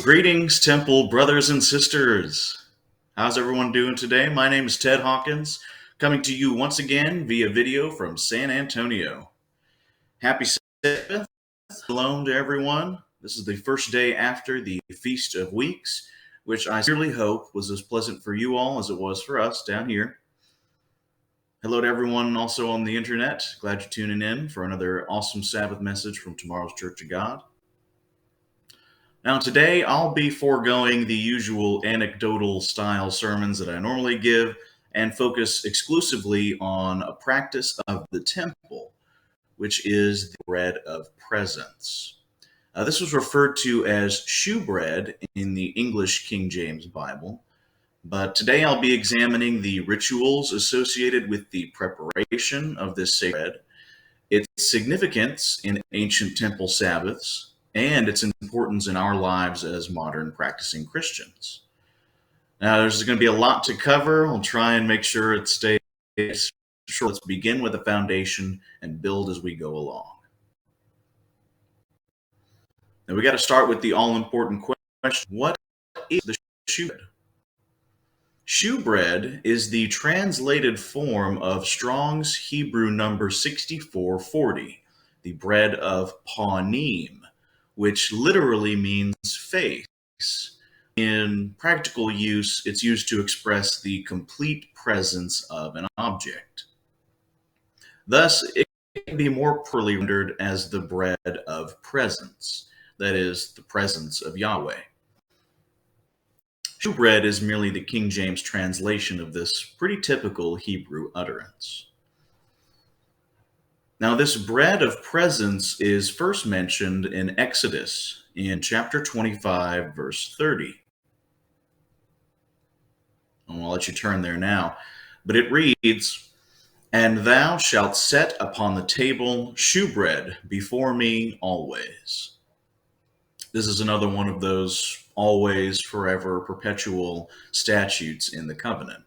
Greetings, Temple brothers and sisters. How's everyone doing today? My name is Ted Hawkins, coming to you once again via video from San Antonio. Happy Sabbath. Shalom to everyone. This is the first day after the Feast of Weeks, which I sincerely hope was as pleasant for you all as it was for us down here. Hello to everyone also on the internet. Glad you're tuning in for another awesome Sabbath message from tomorrow's Church of God. Now, today I'll be foregoing the usual anecdotal style sermons that I normally give and focus exclusively on a practice of the temple, which is the bread of presence. This was referred to as shewbread in the English King James Bible, but today I'll be examining the rituals associated with the preparation of this sacred bread, its significance in ancient temple Sabbaths, and its importance in our lives as modern practicing Christians. Now, there's going to be a lot to cover. I'll try and make sure it stays short. Let's begin with the foundation and build as we go along. Now, we got to start with the all-important question: what is the shewbread? Shewbread is the translated form of Strong's Hebrew number 6440, the bread of Panim, which literally means face. In practical use, it's used to express the complete presence of an object. Thus, it can be more properly rendered as the bread of presence, that is, the presence of Yahweh. Shewbread is merely the King James translation of this pretty typical Hebrew utterance. Now, this bread of presence is first mentioned in Exodus in chapter 25, verse 30. I'll let you turn there now. But it reads, "And thou shalt set upon the table shewbread before me always." This is another one of those always, forever, perpetual statutes in the covenant.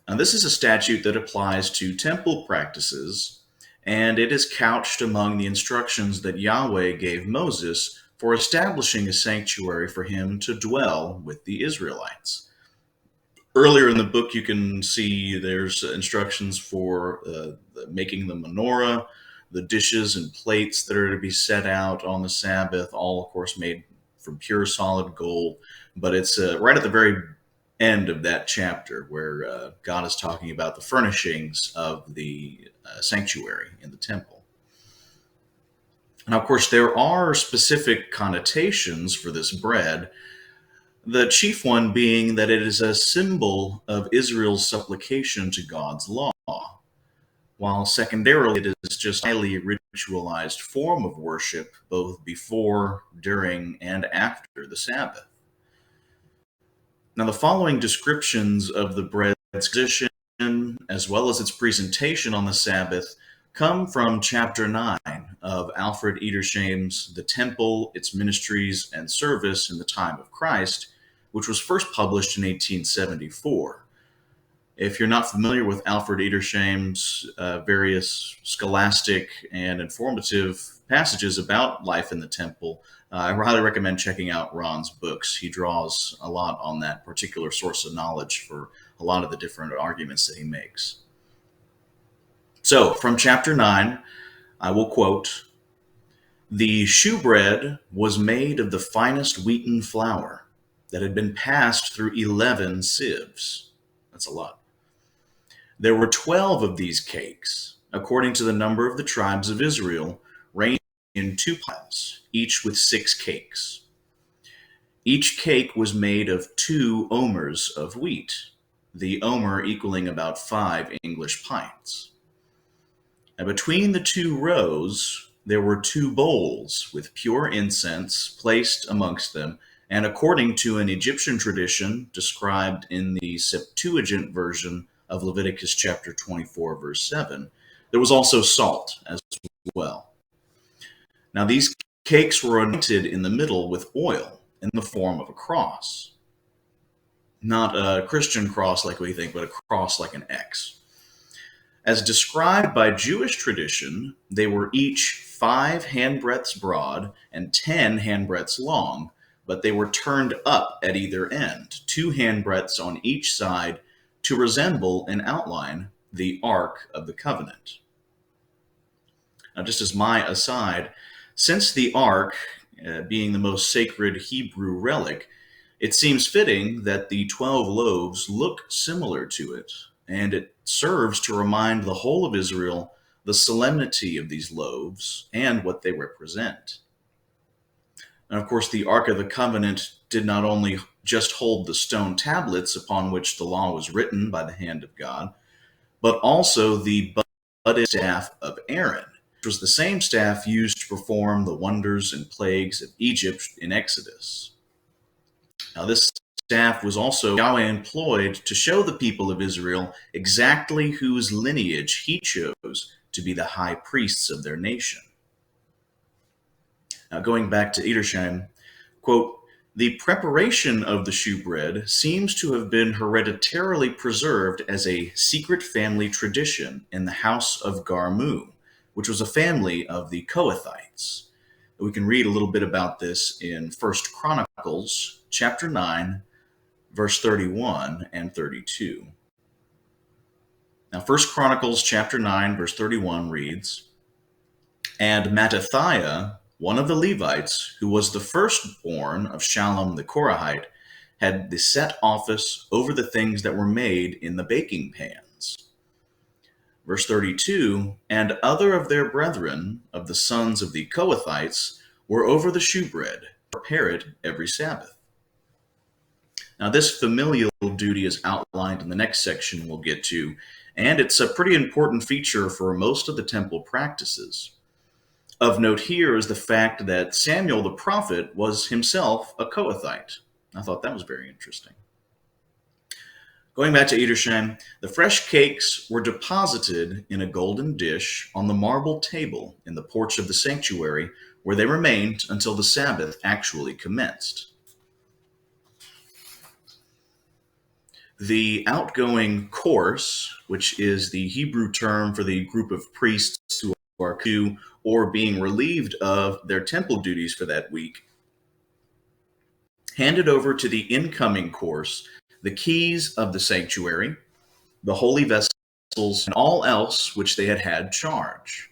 Now, this is a statute that applies to temple practices, and it is couched among the instructions that Yahweh gave Moses for establishing a sanctuary for him to dwell with the Israelites. Earlier in the book, you can see there's instructions for making the menorah, the dishes and plates that are to be set out on the Sabbath, all, of course, made from pure solid gold. But it's right at the very end of that chapter where God is talking about the furnishings of the sanctuary in the temple. Now, of course, there are specific connotations for this bread, the chief one being that it is a symbol of Israel's supplication to God's law, while secondarily it is just a highly ritualized form of worship both before, during, and after the Sabbath. Now, the following descriptions of the bread's position, as well as its presentation on the Sabbath, come from chapter 9 of Alfred Edersheim's The Temple, Its Ministries and Service in the Time of Christ, which was first published in 1874. If you're not familiar with Alfred Edersheim's various scholastic and informative passages about life in the temple, I highly recommend checking out Ron's books. He draws a lot on that particular source of knowledge for a lot of the different arguments that he makes. So, from chapter 9, I will quote, "The shewbread was made of the finest wheaten flour that had been passed through 11 sieves." That's a lot. "There were 12 of these cakes, according to the number of the tribes of Israel, ranging in 2 piles, each with 6 cakes. Each cake was made of 2 omers of wheat, the omer equaling about 5 English pints. And between the 2 rows, there were 2 bowls with pure incense placed amongst them, and according to an Egyptian tradition described in the Septuagint version of Leviticus chapter 24, verse 7, there was also salt as well. Now, these cakes were anointed in the middle with oil in the form of a cross. Not a Christian cross like we think, but a cross like an X. As described by Jewish tradition, they were each 5 handbreadths broad and 10 handbreadths long, but they were turned up at either end, 2 handbreadths on each side, to resemble in outline the Ark of the Covenant. Now, just as my aside, since the Ark, being the most sacred Hebrew relic, it seems fitting that the 12 loaves look similar to it, and it serves to remind the whole of Israel the solemnity of these loaves and what they represent. And of course, the Ark of the Covenant did not only just hold the stone tablets upon which the law was written by the hand of God, but also the budded staff of Aaron, which was the same staff used to perform the wonders and plagues of Egypt in Exodus. Now, this staff was also Yahweh employed to show the people of Israel exactly whose lineage he chose to be the high priests of their nation. Now, going back to Edersheim, quote, the preparation of the shewbread seems to have been hereditarily preserved as a secret family tradition in the house of Garmu, which was a family of the Kohathites. We can read a little bit about this in 1 Chronicles chapter 9, verse 31 and 32. Now, 1 Chronicles chapter 9, verse 31 reads, And Mattathiah, one of the Levites, who was the firstborn of Shallum the Korahite, had the set office over the things that were made in the baking pans. Verse 32, And other of their brethren, of the sons of the Kohathites, were over the shewbread, prepare it every Sabbath. Now, this familial duty is outlined in the next section we'll get to, and it's a pretty important feature for most of the temple practices. Of note here is the fact that Samuel the prophet was himself a Kohathite. I thought that was very interesting. Going back to Edersheim, the fresh cakes were deposited in a golden dish on the marble table in the porch of the sanctuary, where they remained until the Sabbath actually commenced. The outgoing course, which is the Hebrew term for the group of priests who are to or being relieved of their temple duties for that week, handed over to the incoming course the keys of the sanctuary, the holy vessels, and all else which they had had charge.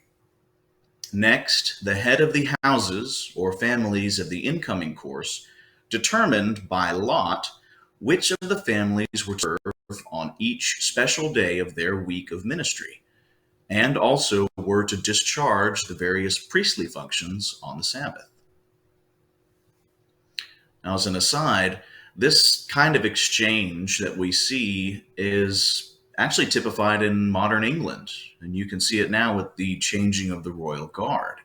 Next, the head of the houses or families of the incoming course determined by lot which of the families were to serve on each special day of their week of ministry, and also were to discharge the various priestly functions on the Sabbath. Now, as an aside, this kind of exchange that we see is actually typified in modern England, and you can see it now with the changing of the royal guard.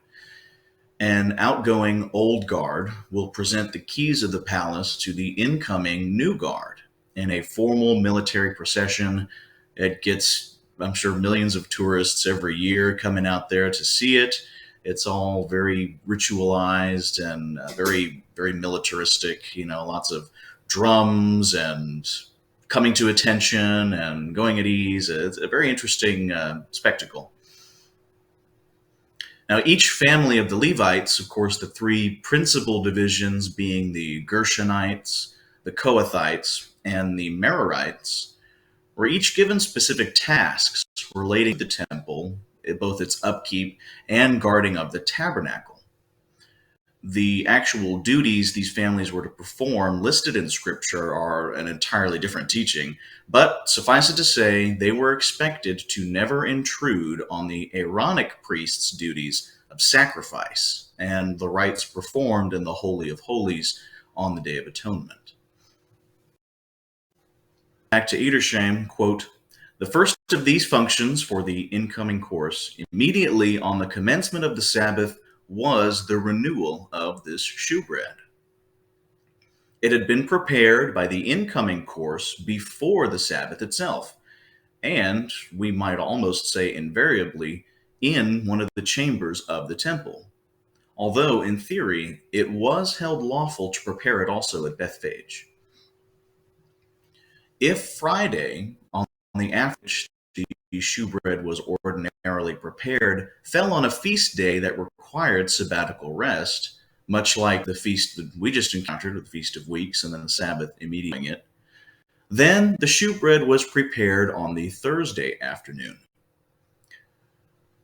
An outgoing old guard will present the keys of the palace to the incoming new guard in a formal military procession. It gets, I'm sure, millions of tourists every year coming out there to see it. It's all very ritualized and very, very militaristic, lots of drums and coming to attention and going at ease. It's a very interesting spectacle. Now, each family of the Levites, of course, the three principal divisions being the Gershonites, the Kohathites, and the Merarites, were each given specific tasks relating to the temple, both its upkeep and guarding of the tabernacle. The actual duties these families were to perform listed in Scripture are an entirely different teaching, but suffice it to say, they were expected to never intrude on the Aaronic priests' duties of sacrifice and the rites performed in the Holy of Holies on the Day of Atonement. Back to Edersheim, quote, the first of these functions for the incoming course, immediately on the commencement of the Sabbath, was the renewal of this shewbread. It had been prepared by the incoming course before the Sabbath itself, and we might almost say invariably in one of the chambers of the temple, although in theory it was held lawful to prepare it also at Bethphage. If Friday, on the afternoon shewbread was ordinarily prepared fell on a feast day that required sabbatical rest, much like the feast that we just encountered, the Feast of Weeks, and then the Sabbath immediately it, then the shewbread was prepared on the Thursday afternoon.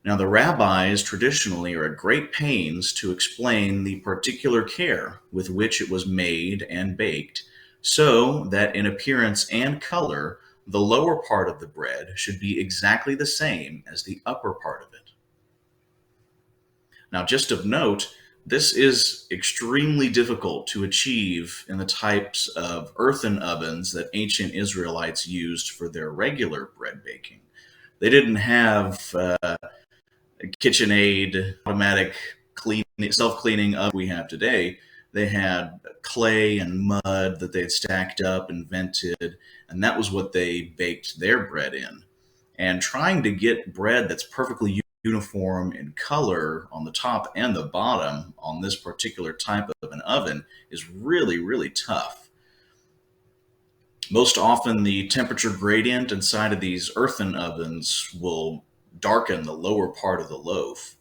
Now, the rabbis traditionally are at great pains to explain the particular care with which it was made and baked, so that in appearance and color, the lower part of the bread should be exactly the same as the upper part of it. Now, just of note, this is extremely difficult to achieve in the types of earthen ovens that ancient Israelites used for their regular bread baking. They didn't have KitchenAid, automatic cleaning, self-cleaning oven we have today. They had clay and mud that they had stacked up and vented, and that was what they baked their bread in. And trying to get bread that's perfectly uniform in color on the top and the bottom on this particular type of an oven is really, really tough. Most often, the temperature gradient inside of these earthen ovens will darken the lower part of the loaf.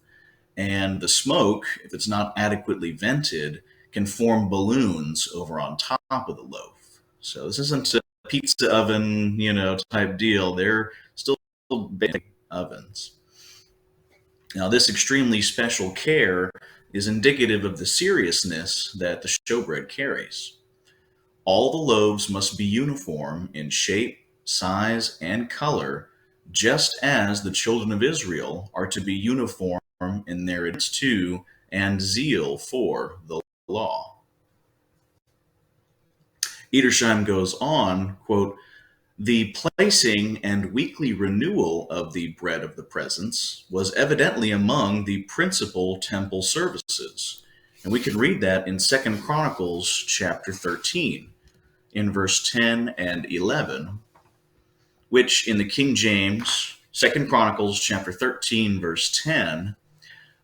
And the smoke, if it's not adequately vented, can form balloons over on top of the loaf. So this isn't a pizza oven, type deal. They're still big ovens. Now, this extremely special care is indicative of the seriousness that the showbread carries. All the loaves must be uniform in shape, size, and color, just as the children of Israel are to be uniform in their adherence to and zeal for the law. Edersheim goes on, quote, "The placing and weekly renewal of the bread of the presence was evidently among the principal temple services." And we can read that in 2 Chronicles chapter 13, in verse 10 and 11, which in the King James, 2 Chronicles chapter 13, verse 10,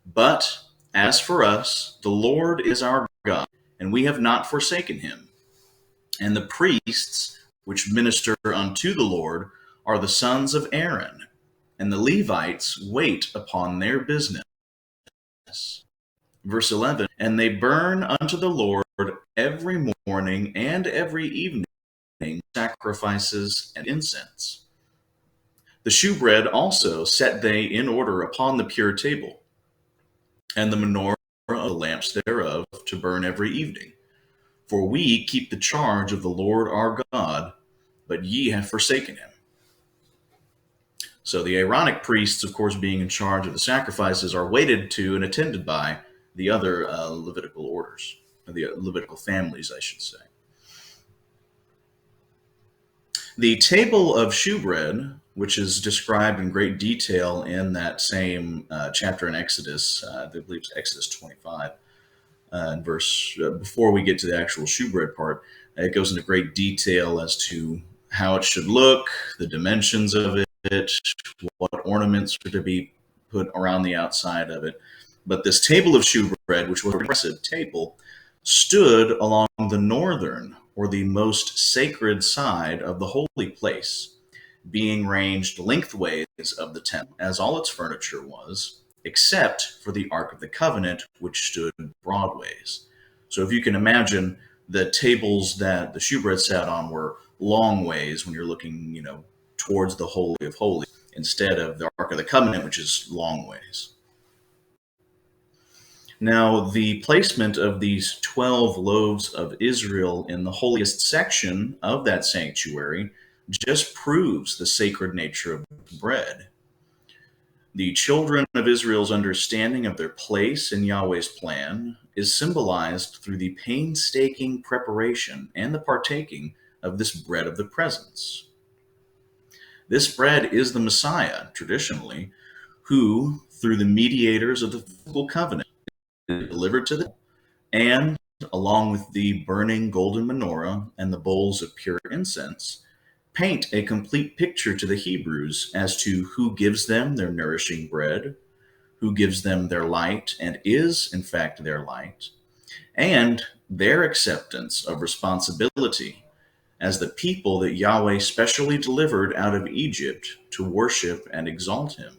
"But as for us, the Lord is our God, and we have not forsaken him. And the priests which minister unto the Lord are the sons of Aaron, and the Levites wait upon their business." Verse 11, "And they burn unto the Lord every morning and every evening sacrifices and incense. The shewbread also set they in order upon the pure table, and the menorah of the lamps thereof to burn every evening. For we keep the charge of the Lord our God, but ye have forsaken him." So the Aaronic priests, of course, being in charge of the sacrifices, are waited to and attended by the other Levitical orders, the Levitical families, I should say. The table of shewbread, which is described in great detail in that same chapter in Exodus, I believe it's Exodus 25, before we get to the actual shewbread part, it goes into great detail as to how it should look, the dimensions of it, what ornaments are to be put around the outside of it. But this table of shewbread, which was a impressive table, stood along the northern or the most sacred side of the holy place, being ranged lengthways of the temple, as all its furniture was, except for the Ark of the Covenant, which stood broadways. So if you can imagine, the tables that the shewbread sat on were long ways when you're looking, towards the Holy of Holies, instead of the Ark of the Covenant, which is long ways. Now, the placement of these 12 loaves of Israel in the holiest section of that sanctuary just proves the sacred nature of bread. The children of Israel's understanding of their place in Yahweh's plan is symbolized through the painstaking preparation and the partaking of this bread of the presence. This bread is the Messiah, traditionally, who, through the mediators of the physical covenant, delivered to them, and along with the burning golden menorah and the bowls of pure incense, paint a complete picture to the Hebrews as to who gives them their nourishing bread, who gives them their light and is, in fact, their light, and their acceptance of responsibility as the people that Yahweh specially delivered out of Egypt to worship and exalt him.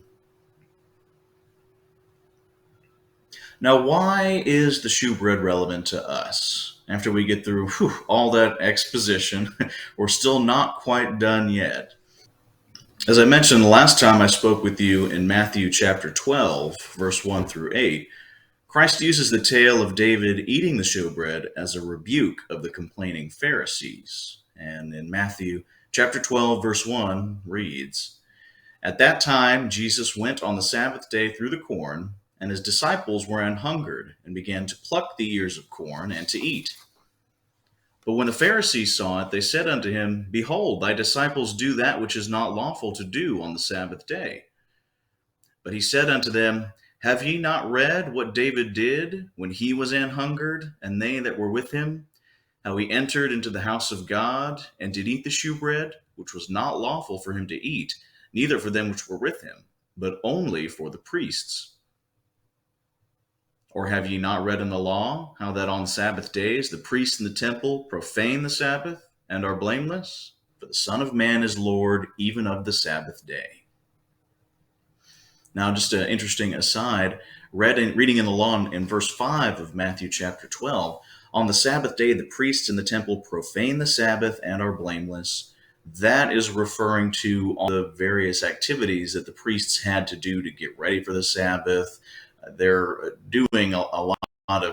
Now, why is the shewbread relevant to us? After we get through all that exposition, we're still not quite done yet. As I mentioned last time I spoke with you in Matthew chapter 12, verse 1 through 8, Christ uses the tale of David eating the showbread as a rebuke of the complaining Pharisees. And in Matthew chapter 12, verse 1 reads, "At that time Jesus went on the Sabbath day through the corn, and his disciples were an hungered, and began to pluck the ears of corn and to eat. But when the Pharisees saw it, they said unto him, Behold, thy disciples do that which is not lawful to do on the Sabbath day. But he said unto them, Have ye not read what David did when he was an hungered, and they that were with him? How he entered into the house of God, and did eat the shewbread, which was not lawful for him to eat, neither for them which were with him, but only for the priests. Or have ye not read in the law, how that on Sabbath days the priests in the temple profane the Sabbath, and are blameless? For the Son of Man is Lord even of the Sabbath day." Now, just an interesting aside, reading in the law in verse 5 of Matthew chapter 12, on the Sabbath day the priests in the temple profane the Sabbath and are blameless. That is referring to all the various activities that the priests had to do to get ready for the Sabbath. They're doing a lot of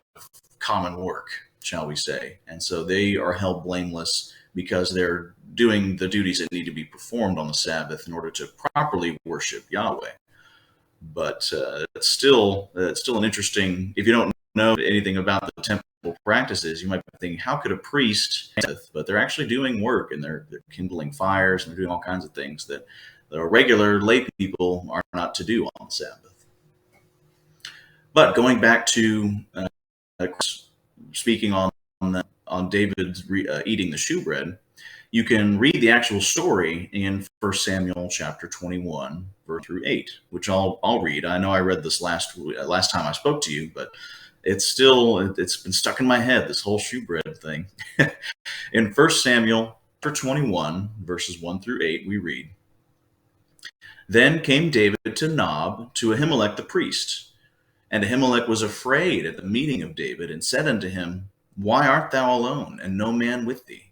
common work, shall we say. And so they are held blameless because they're doing the duties that need to be performed on the Sabbath in order to properly worship Yahweh. But it's still an interesting, if you don't know anything about the temple practices, you might be thinking, how could a priest, but they're actually doing work, and they're kindling fires, and they're doing all kinds of things that the regular lay people are not to do on the Sabbath. But going back to speaking on David eating the shewbread, you can read the actual story in 1 Samuel chapter 21, verse through 8, which I'll read. I know I read this last time I spoke to you, but it's been stuck in my head, this whole shewbread thing. In 1 Samuel chapter 21, verses 1 through 8, we read, "Then came David to Nob, to Ahimelech the priest. And Ahimelech was afraid at the meeting of David, and said unto him, Why art thou alone, and no man with thee?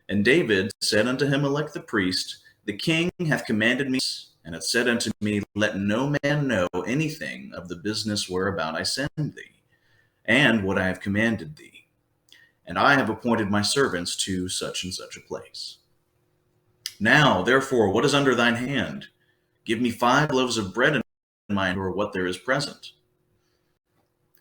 And David said unto Ahimelech the priest, The king hath commanded me, and hath said unto me, Let no man know anything of the business whereabout I send thee, and what I have commanded thee. And I have appointed my servants to such and such a place. Now, therefore, what is under thine hand? Give me 5 loaves of bread in mine, or what there is present.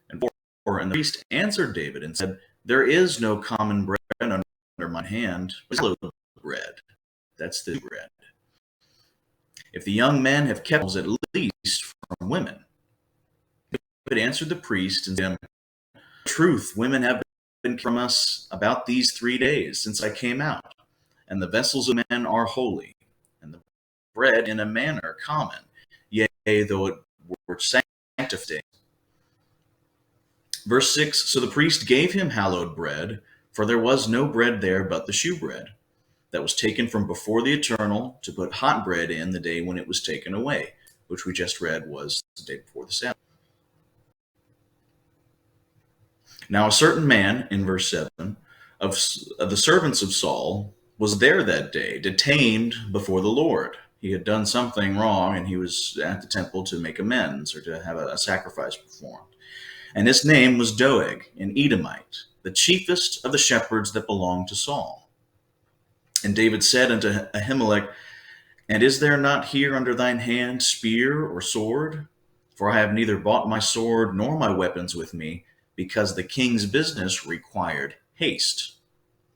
And the priest answered David and said, There is no common bread under my hand, but loaf of bread. That's the bread. If the young men have kept at least from women. David answered the priest and said, Truth, women have been from us about these 3 days since I came out, and the vessels of men are holy, and the bread in a manner common, yea, though it were sanctified. Verse 6, So the priest gave him hallowed bread, for there was no bread there but the shewbread, that was taken from before the Eternal, to put hot bread in the day when it was taken away, which we just read was the day before the Sabbath. Now a certain man, in verse 7, of the servants of Saul, was there that day, detained before the Lord. He had done something wrong, and he was at the temple to make amends, or to have a sacrifice performed. And his name was Doeg, an Edomite, the chiefest of the shepherds that belonged to Saul. And David said unto Ahimelech, And is there not here under thine hand spear or sword? For I have neither bought my sword nor my weapons with me, because the king's business required haste.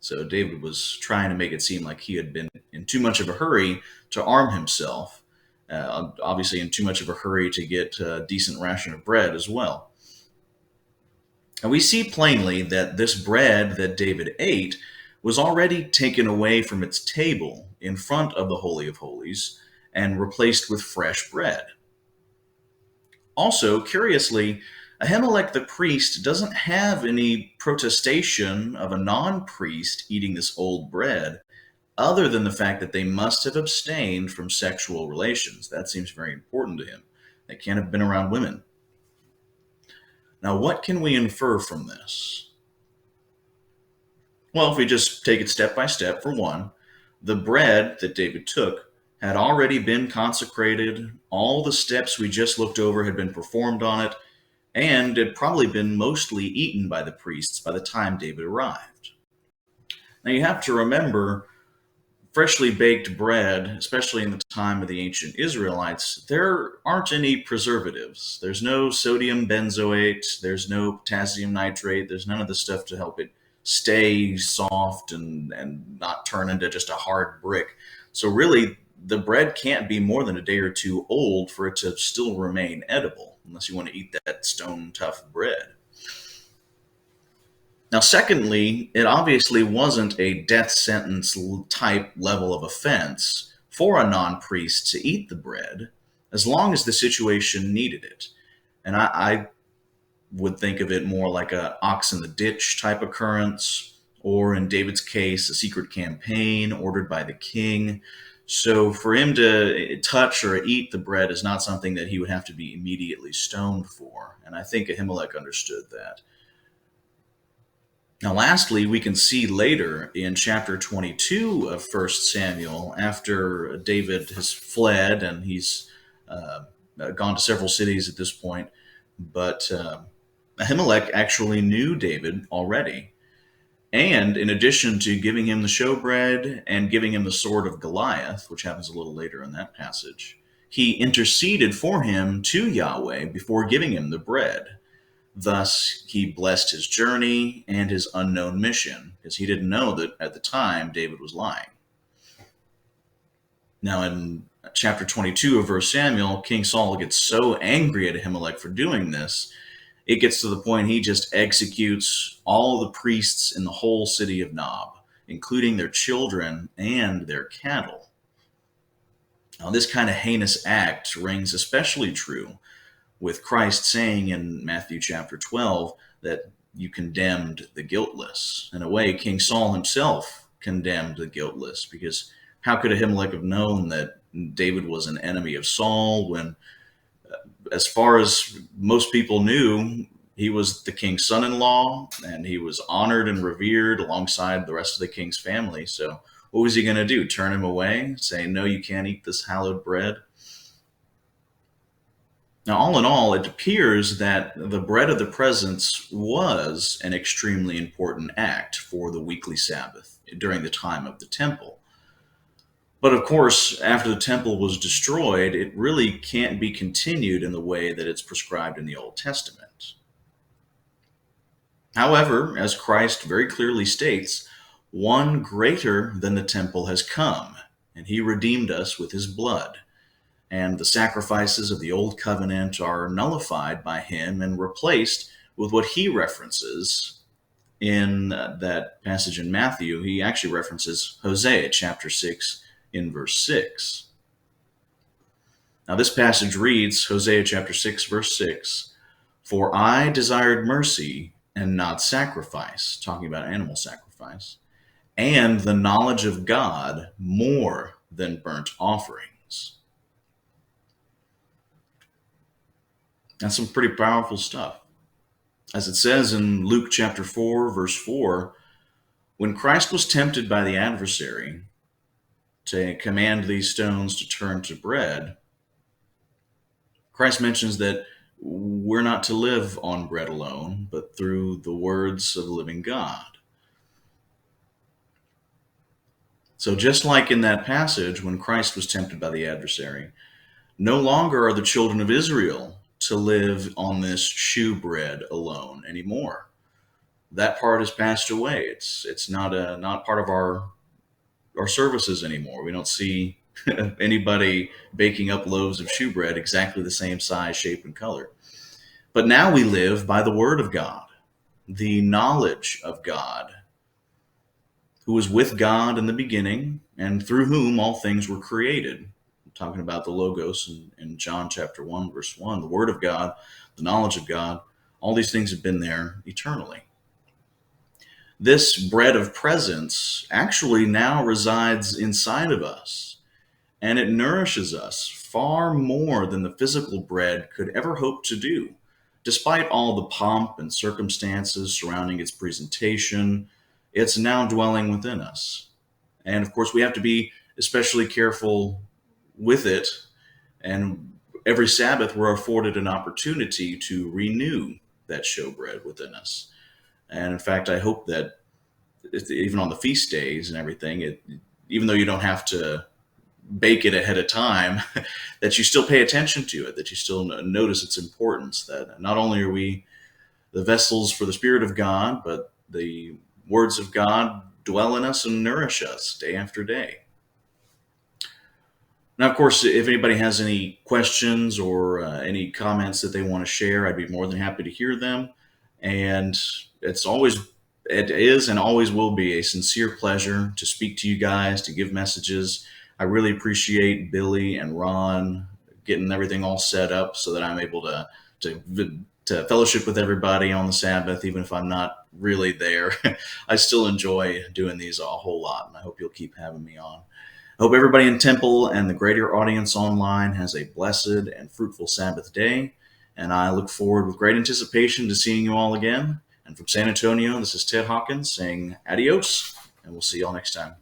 So David was trying to make it seem like he had been in too much of a hurry to arm himself, obviously in too much of a hurry to get a decent ration of bread as well. And we see plainly that this bread that David ate was already taken away from its table in front of the Holy of Holies and replaced with fresh bread. Also, curiously, Ahimelech the priest doesn't have any protestation of a non priest eating this old bread, other than the fact that they must have abstained from sexual relations. That seems very important to him. They can't have been around women. Now, what can we infer from this? Well, if we just take it step by step, for one, the bread that David took had already been consecrated. All the steps we just looked over had been performed on it, and had probably been mostly eaten by the priests by the time David arrived. Now, you have to remember, freshly baked bread, especially in the time of the ancient Israelites, there aren't any preservatives. There's no sodium benzoate, there's no potassium nitrate, there's none of the stuff to help it stay soft and not turn into just a hard brick. So, really, the bread can't be more than a day or two old for it to still remain edible, unless you want to eat that stone tough bread. Now, secondly, it obviously wasn't a death sentence type level of offense for a non priest to eat the bread as long as the situation needed it. And I would think of it more like a ox in the ditch type occurrence, or in David's case, a secret campaign ordered by the king. So for him to touch or eat the bread is not something that he would have to be immediately stoned for. And I think Ahimelech understood that. Now, lastly, we can see later in chapter 22 of 1 Samuel, after David has fled and he's gone to several cities at this point, but Ahimelech actually knew David already. And in addition to giving him the showbread and giving him the sword of Goliath, which happens a little later in that passage, he interceded for him to Yahweh before giving him the bread. Thus, he blessed his journey and his unknown mission, because he didn't know that at the time David was lying. Now, in chapter 22 of 1 Samuel, King Saul gets so angry at Ahimelech for doing this, it gets to the point he just executes all the priests in the whole city of Nob, including their children and their cattle. Now, this kind of heinous act rings especially true with Christ saying in Matthew chapter 12 that you condemned the guiltless. In a way, King Saul himself condemned the guiltless, because how could Ahimelech have known that David was an enemy of Saul when, as far as most people knew, he was the king's son-in-law and he was honored and revered alongside the rest of the king's family. So what was he going to do? Turn him away, say, no, you can't eat this hallowed bread? Now, all in all, it appears that the bread of the presence was an extremely important act for the weekly Sabbath during the time of the temple. But of course, after the temple was destroyed, it really can't be continued in the way that it's prescribed in the Old Testament. However, as Christ very clearly states, one greater than the temple has come, and he redeemed us with his blood. And the sacrifices of the Old Covenant are nullified by him and replaced with what he references in that passage in Matthew. He actually references Hosea chapter 6 in verse 6. Now, this passage reads, Hosea chapter 6, verse 6, "For I desired mercy and not sacrifice," talking about animal sacrifice, "and the knowledge of God more than burnt offerings." That's some pretty powerful stuff. As it says in Luke chapter 4, verse 4, when Christ was tempted by the adversary to command these stones to turn to bread, Christ mentions that we're not to live on bread alone, but through the words of the living God. So just like in that passage when Christ was tempted by the adversary, no longer are the children of Israel to live on this shoe bread alone anymore. That part has passed away. It's not part of our services anymore. We don't see anybody baking up loaves of shoe bread exactly the same size, shape, and color. But now we live by the word of God, the knowledge of God, who was with God in the beginning and through whom all things were created. I'm talking about the Logos in John chapter 1, verse 1, the word of God, the knowledge of God, All these things have been there eternally. This bread of presence actually now resides inside of us, and it nourishes us far more than the physical bread could ever hope to do. Despite all the pomp and circumstances surrounding its presentation, it's now dwelling within us. And of course, we have to be especially careful with it. And every Sabbath, we're afforded an opportunity to renew that showbread within us. And in fact, I hope that even on the feast days and everything, even though you don't have to bake it ahead of time, that you still pay attention to it, that you still notice its importance, that not only are we the vessels for the Spirit of God, but the words of God dwell in us and nourish us day after day. Now, of course, if anybody has any questions or any comments that they want to share, I'd be more than happy to hear them. And it's always, it is and always will be a sincere pleasure to speak to you guys, to give messages. I really appreciate Billy and Ron getting everything all set up so that I'm able to to fellowship with everybody on the Sabbath, even if I'm not really there. I still enjoy doing these a whole lot, and I hope you'll keep having me on. I hope everybody in Temple and the greater audience online has a blessed and fruitful Sabbath day. And I look forward with great anticipation to seeing you all again. And from San Antonio, this is Ted Hawkins saying adios, and we'll see you all next time.